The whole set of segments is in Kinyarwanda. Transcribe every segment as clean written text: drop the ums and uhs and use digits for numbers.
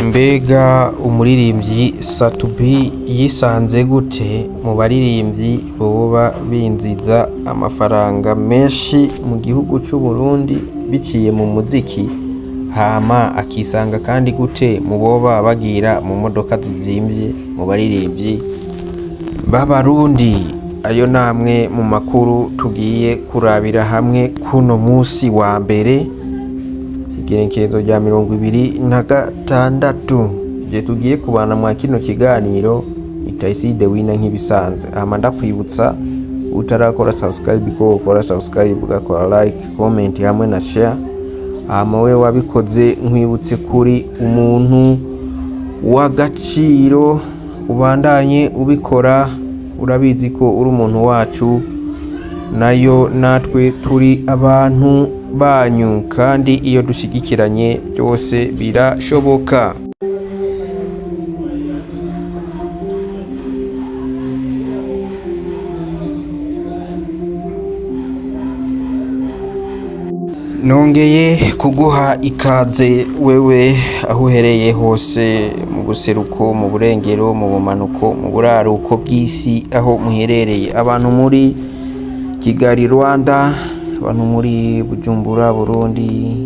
Mbega umuririmbyi Satubi yisanze gute mu baririmbyi boba binziza amafaranga menshi mu gihugu c'u Burundi biciye mu muziki, hama akisanga kandi gute mu boba bagira mu modoka zizimvye mu baririmbyi b'Abarundi? Ayo namwe mu makuru tugiye kurabira hamwe kuno musi wa mbere igenekerezo rya 26 je tugiye kubana mwa kino kiganiro Itaiside wina nk'ibisanzwe. Hama ndakwibutsa utarakora subscribe ko ukora subscribe, ugakora like, comment hamwe na share. Hama we wabikoze nkwibutse kuri umuntu w'agaciro, ubandanye ubikora, urabizi ko uri umuntu wacu nayo natwe turi abantu banyu, kandi iyo dushigikiranye byose birashoboka. Nongeye kuguha ikaze wewe aho uhereye hose, mu buseruko, mu burengero, mu bumanuko, mu buraruko bw'isi, aho muherereye, abantu muri Kigali Rwanda, abantu muri Bujumbura Burundi,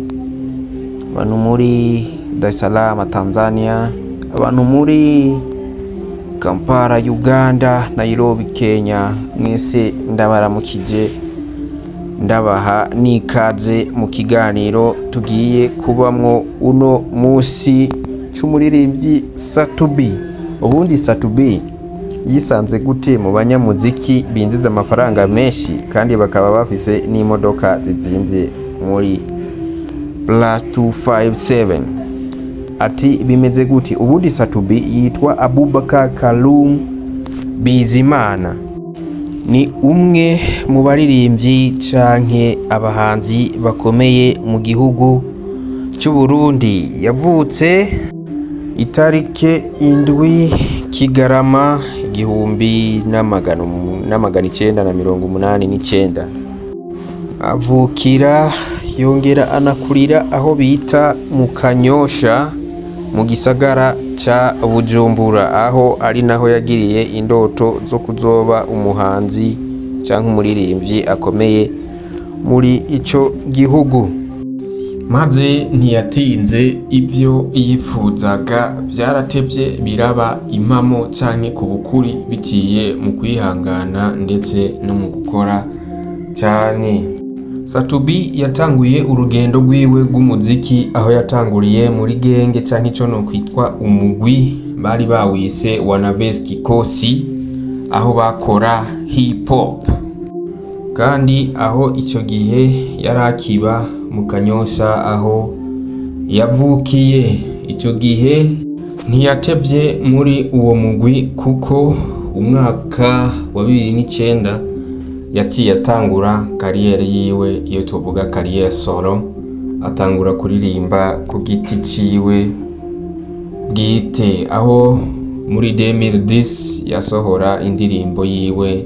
abantu muri Dar es Salaam Tanzania, abantu muri Kampala Uganda, Nairobi Kenya, mwese ndabaramukije, ndabaha nikaze mu kiganiro tugiye kubamwo uno musi c'umuririmbyi Satubi. Ubundi Satubi yisanze gute mu banyamuziki binjiza amafaranga menshi kandi bakaba bafise n'imodoka zizimvye muri +257? Ati bimeze gute? Ubundi Satubi yitwa Abubakar Karum Bizimana, ni umwe mu baririmbyi canke abahanzi bakomeye mu gihugu c'u Burundi. Yavutse itarike 7 Kigarama 1989, avukira yongera anakurira aho bita mu Kanyosha mu gisagara ca Bujumbura, aho ari naho yagiriye indoto zo kuzoba umuhanzi canke umuririmbyi akomeye muri ico gihugu. Maze ntiyatinze, ivyo yipfuzaga vyaratevye biraba impamo canke ku bukuri, biciye mu kwihangana ndetse no mu gukora cyane. Satubi yatanguye urugendo rwiwe rw'umuziki aho yatanguriye muri genge canke ico no kwitwa umugwi bari bawise Wanaveski Kosi, aho bakora hip hop, kandi aho ico gihe yarakiba mu Kanyosha aho yavukiye. Ico gihe ntiyatevye muri uwo mugwi, kuko umwaka wa 2009 yaciye atangura kariyeri yiwe, iyo tuvuga kariyeri solo, atangura kuririmba ku giti ciwe bwite, aho muri 2010 yasohora indirimbo yiwe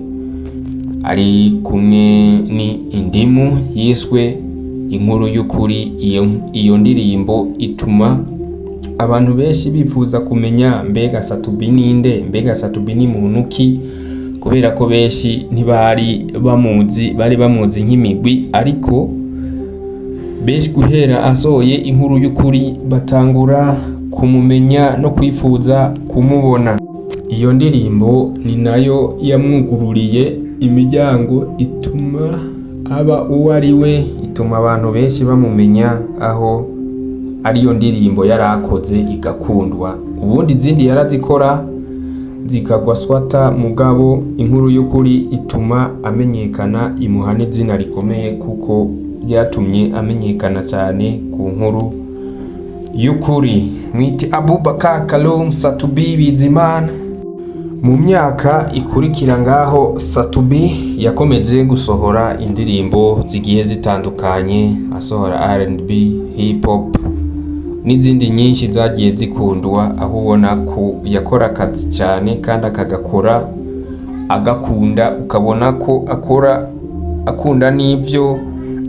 ari kumwe ni Indimu yiswe Inkuru y'Ukuri. Iyo ndirimbo ituma abantu benshi bifuza kumenya mbega Satubi ninde, mbega Satubi ni muntu ki, kubera ko benshi ntibari bamuzi, bari bamuzi nk'imigwi, ariko benshi guhera asohoye Inkuru y'Ukuri batangura kumumenya no kwifuza kumubona. Iyo ndirimbo ni nayo yamwugururiye imiryango, ituma aba uwo ari we, ituma abantu benshi bamumenya, aho ariyo ndirimbo yarakoze igakundwa. Ubundi izindi yarazikora zikagwa swata, mugabo Inkuru y'Ukuri ituma amenyekana, imuha n'izina rikomeye, kuko byatumye amenyekana cyane ku Nkuru y'Ukuri. Mwite Abubakar Karum Satubi Bizimana. Mu myaka ikurikira ngaho, Satubi yakomeje gusohora indirimbo zigiye zitandukanye, asohora R&B, hip hop n'izindi nyinshi zagiye zikundwa, aho ubona ko yakora akazi cyane kandi akagakora agakunda, ukabona ko akunda n'ivyo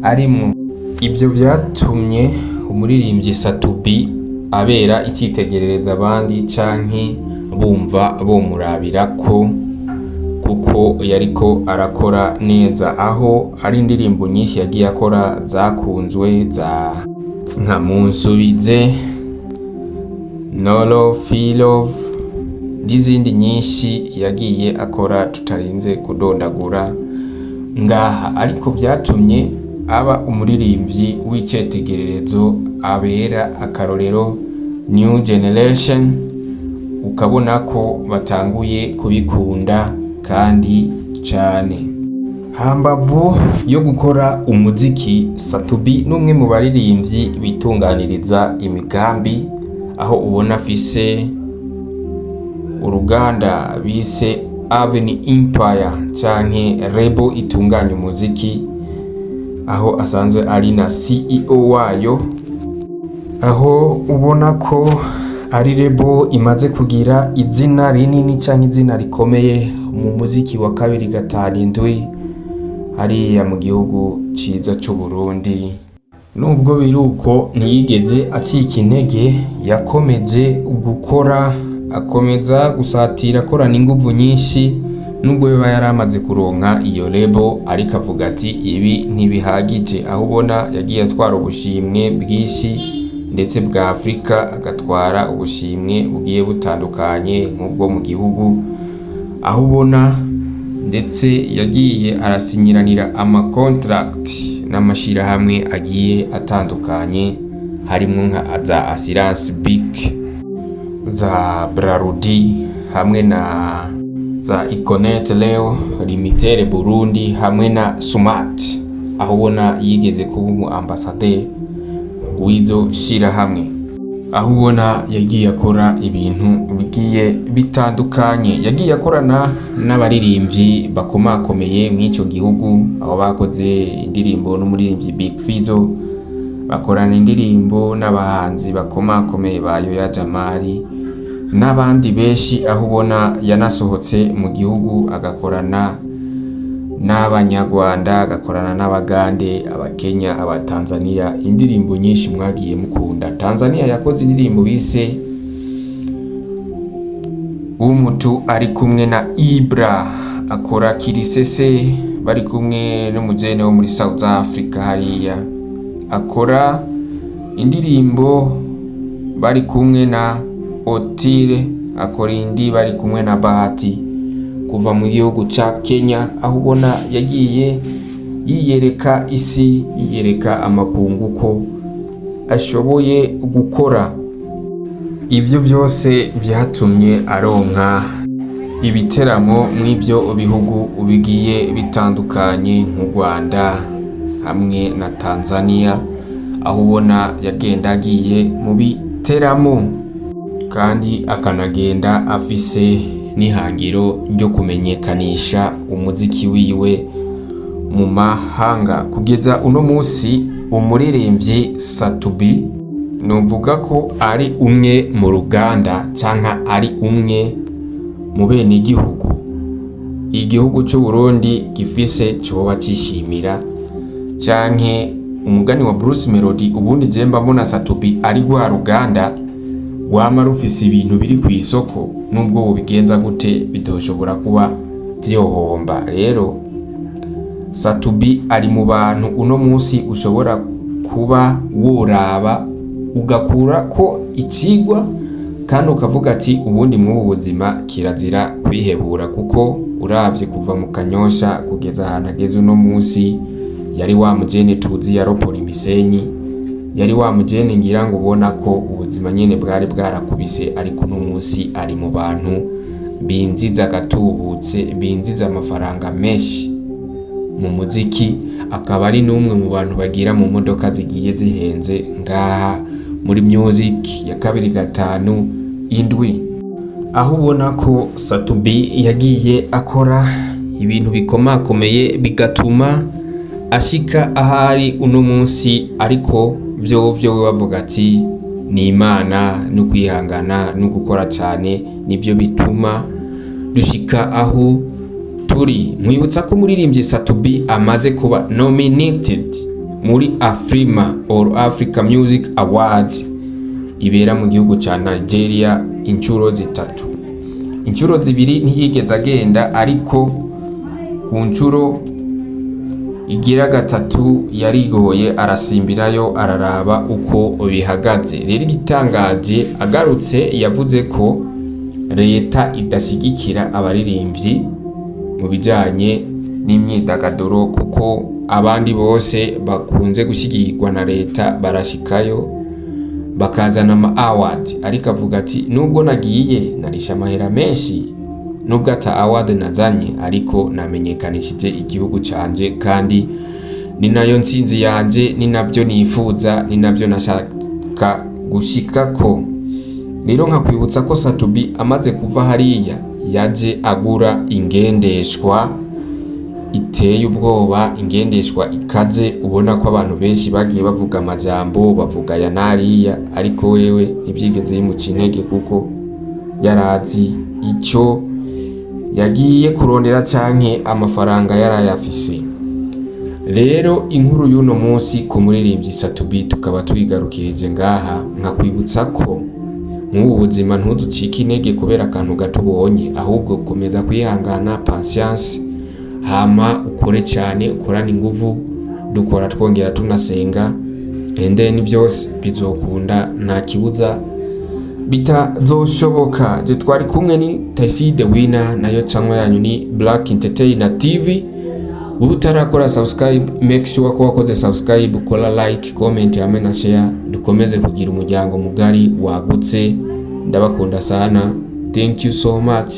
arimo. Ibyo byatumye umuririmbyi Satubi abera icyitegerereza abandi canke bumva bomurabirako, kuko yariko arakora neza, aho hari indirimbo nyinshi yagiye akora zakunzwe nka Munsubize, No Love Feel Love n'izindi nyinshi yagiye akora tutarinze kudondagura ngaha, ariko vyatumye aba umuririmbyi w'icitegererezo abera akarorero New Generation, ukabona ko batanguye kubikunda kandi cyane. Hambavu yo gukora umuziki, Satubi n'umwe mu baririmbyi bitunganiriza imigambi, aho ubona afise uruganda bise Avenue Empire canke Rebo itunganya umuziki, aho asanzwe ari na CEO wayo, aho ubona ko ari Rebo imaze kugira izina rinini canke izina rikomeye mu muziki wa 257 hariya mu gihugu ciza c'u Burundi. Nubwo biruko ntiyigeze acika intege, yakomeje gukora, akomeza gusatira, akorana inguvu nyinshi, nubwo biba yaramaze kuronka iyo Rebo, ariko avuga ati ibi ntibihagije, aho ubona yagiye atwara ubushimwe bwinshi ndetse bwa Afrika, agatwara ubushimwe bugiye butandukanye nk'ubwo mu gihugu, aho ubona ndetse yagiye arasinyiranira contract n'amashirahamwe agiye atandukanye, harimo nka za Assurance Big, za Brarudi, hamwe na za Iconet Leo Limited Burundi, hamwe na Smart, aho ubona yigeze kuba umu ambassadeur w'izo shirahamwe, aho ubona yagiye akora ibintu bigiye bitandukanye. Yagiye akorana n'abaririmbyi bakomakomeye mw'ico gihugu, aho bakoze indirimbo n'umuririmbyi Big Fizzo, bakorana indirimbo n'abahanzi bakomakomeye ba Yoya Jamali n'abandi benshi, aho ubona yanasohotse mu gihugu agakorana n'abanyarwanda, agakorana n'abagande, abakenya, abatanzania, indirimbo nyinshi mwagiye mukunda. Tanzania yakoze indirimbo bise Umutu ari kumwe na Ibra, akora Kirisese bari kumwe n'umujene wo muri South Africa hariya, akora indirimbo bari kumwe na Otile, akora indi bari kumwe na Bahati kuva mu gihugu ca Kenya, aho ubona yagiye yiyereka isi, yiyereka amakungu ko ashoboye gukora. Ivyo byose vyatumye aronka ibiteramo mw'ivyo bihugu bigiye bitandukanye nk'u Rwanda hamwe na Tanzania, aho ubona yagenda agiye mu biteramo kandi akanagenda afise n'ihangiro ryo kumenyekanisha umuziki wiwe mu mahanga. Kugeza uno munsi umuririmbyi Satubi novuga ko ari umwe mu ruganda canka ari umwe mu bene igihugu c'u Burundi gifise coba cishimira, canke umugani wa Bruce Melody, ubundi je mbona Satubi ari rwa ruganda wama rufise ibintu biri ku isoko, nubwo bigenza gute bidoshobora kuba vyohomba. Rero Satubi ari mu bantu uno munsi ushobora kuba woraba ugakura ko icigwa, kandi ukavuga ati ubundi mu buzima kirazira kwihebura, kuko uravye kuva mu Kanyosha kugeza ahantu ageze uno munsi, yari wa mujene tuzi yaropora imisenyi, yari wa mujene ngira ngo ubona ko ubuzima nyene bwari bwarakubise, ariko uno munsi ari mu bantu binziza gatubutse, binziza amafaranga menshi mu muziki, akaba ari n'umwe mu bantu bagira mu modoka zigiye zihenze ngaha muri music ya 257, aho ubona ko Satubi yagiye akora ibintu bikomakomeye bigatuma ashika ahari uno munsi. Ariko byo bavuga ati ni Imana no kwihangana no gukora cyane nibyo bituma dushika aho turi. Mwibutsa ko muririmbyi Satubi amaze kuba nominated muri Afrima or Africa Music Award, ibera mu gihugu ca Nigeria inshuro zitatu. Inshuro zibiri ntiyigeze agenda, ariko ku nshuro igira gatatu yarigoye arasimbirayo araraba uko bihagaze. Rero igitangaje agarutse yavuze ko leta idashigikira abaririmbyi mu bijanye n'imyidagaduro, kuko abandi bose bakunze gushigikirwa na leta barashikayo bakazana ama award, ariko avuga ati nubwo nagiye narisha amahera menshi, nubwo ata award nazanye, ariko namenyekanishije igihugu canje, kandi ni nayo ntsinzi yanje, ni nabyo nifuza, ni nabyo nashaka gushikako. Rero nkakwibutsa ko Satubi amaze kuva hariya yaje agura ingendeshwa iteye ubwoba, ingendeshwa ikaze, ubona ko abantu benshi bagiye bavuga amajambo, bavuga ya nariya, ariko wewe ntivyigeze bimuca intege, kuko yarazi ico yagiye kurondera canke amafaranga yarayafise. Rero inkuru y'uno munsi ku muririmbyi Satubi tukaba tuyigarukirije ngaha. Nkakwibutsa ko mu buzima ntuzucike intege kubera akantu gato ubonye, ahubwo komeza kwihangana, patience, hama ukore cyane, ukorane inguvu, dukora twongera tunasenga, then byose bizokunda, nta kibuza bitazoshoboka. Je twari kumwe ni Taisi the Winner, nayo channel yanyu ni Black Entertainer TV. Utarakora subscribe, make sure ko wakoze subscribe, kola like, comment hamwe na share, dukomeze kugira umuryango mugari wagutse. Ndabakunda sana. Thank you so much.